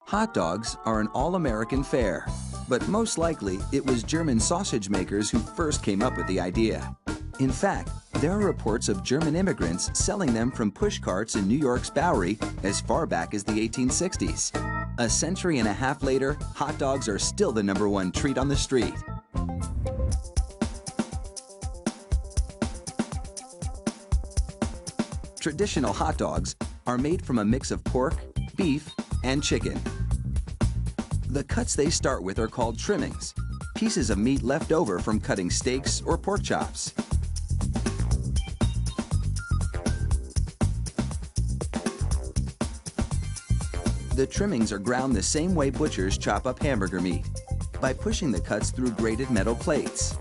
Hot dogs are an all-American fare, but most likely it was German sausage makers who first came up with the idea. In fact, there are reports of German immigrants selling them from push carts in New York's Bowery as far back as the 1860s. A century and a half later, hot dogs are still the #1 treat on the street. Traditional hot dogs are made from a mix of pork, beef, and chicken. The cuts they start with are called trimmings, pieces of meat left over from cutting steaks or pork chops. The trimmings are ground the same way butchers chop up hamburger meat, by pushing the cuts through grated metal plates.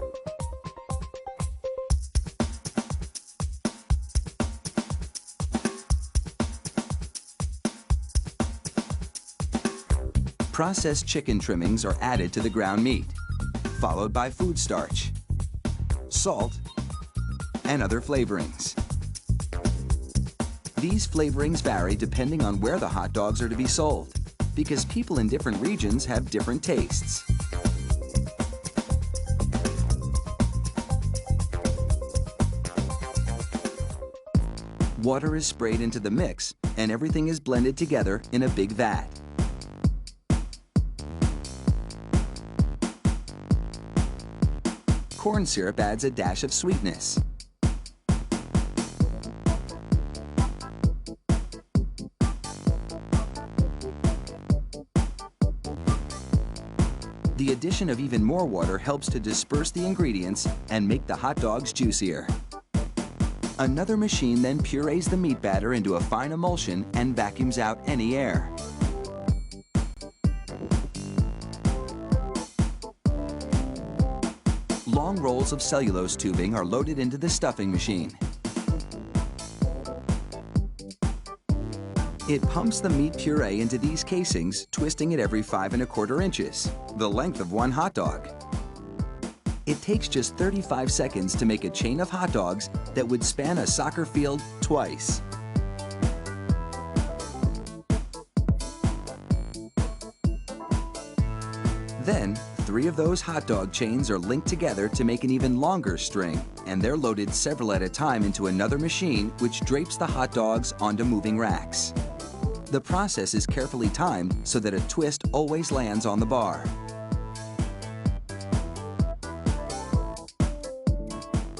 Processed chicken trimmings are added to the ground meat, followed by food starch, salt, and other flavorings. These flavorings vary depending on where the hot dogs are to be sold, because people in different regions have different tastes. Water is sprayed into the mix, and everything is blended together in a big vat. Corn syrup adds a dash of sweetness. The addition of even more water helps to disperse the ingredients and make the hot dogs juicier. Another machine then purees the meat batter into a fine emulsion and vacuums out any air. Long rolls of cellulose tubing are loaded into the stuffing machine. It pumps the meat puree into these casings, twisting it every 5 1/4 inches, the length of one hot dog. It takes just 35 seconds to make a chain of hot dogs that would span a soccer field twice. Then, 3 of those hot dog chains are linked together to make an even longer string, and they're loaded several at a time into another machine which drapes the hot dogs onto moving racks. The process is carefully timed so that a twist always lands on the bar.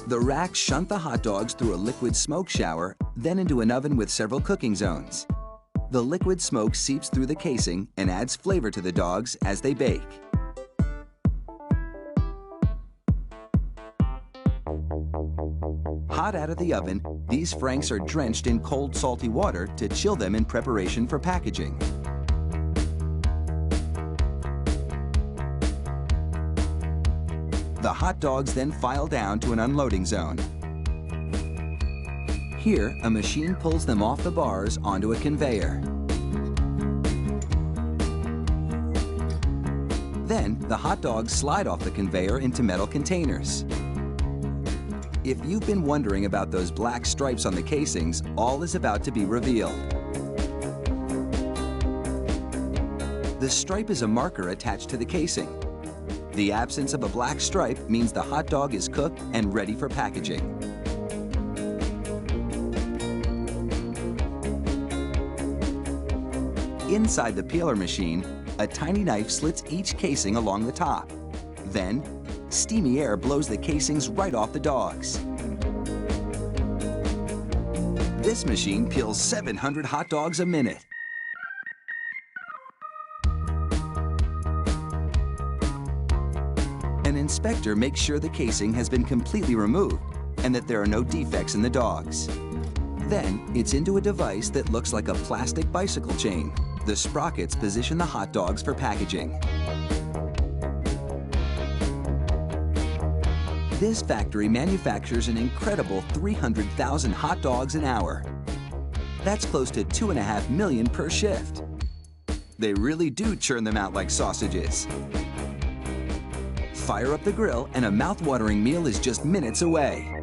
The racks shunt the hot dogs through a liquid smoke shower, then into an oven with several cooking zones. The liquid smoke seeps through the casing and adds flavor to the dogs as they bake. Hot out of the oven, these franks are drenched in cold, salty water to chill them in preparation for packaging. The hot dogs then file down to an unloading zone. Here, a machine pulls them off the bars onto a conveyor. Then, the hot dogs slide off the conveyor into metal containers. If you've been wondering about those black stripes on the casings, all is about to be revealed. The stripe is a marker attached to the casing. The absence of a black stripe means the hot dog is cooked and ready for packaging. Inside the peeler machine, a tiny knife slits each casing along the top. Then, steamy air blows the casings right off the dogs. This machine peels 700 hot dogs a minute. An inspector makes sure the casing has been completely removed and that there are no defects in the dogs. Then, it's into a device that looks like a plastic bicycle chain. The sprockets position the hot dogs for packaging. This factory manufactures an incredible 300,000 hot dogs an hour. That's close to 2.5 million per shift. They really do churn them out like sausages. Fire up the grill and a mouth-watering meal is just minutes away.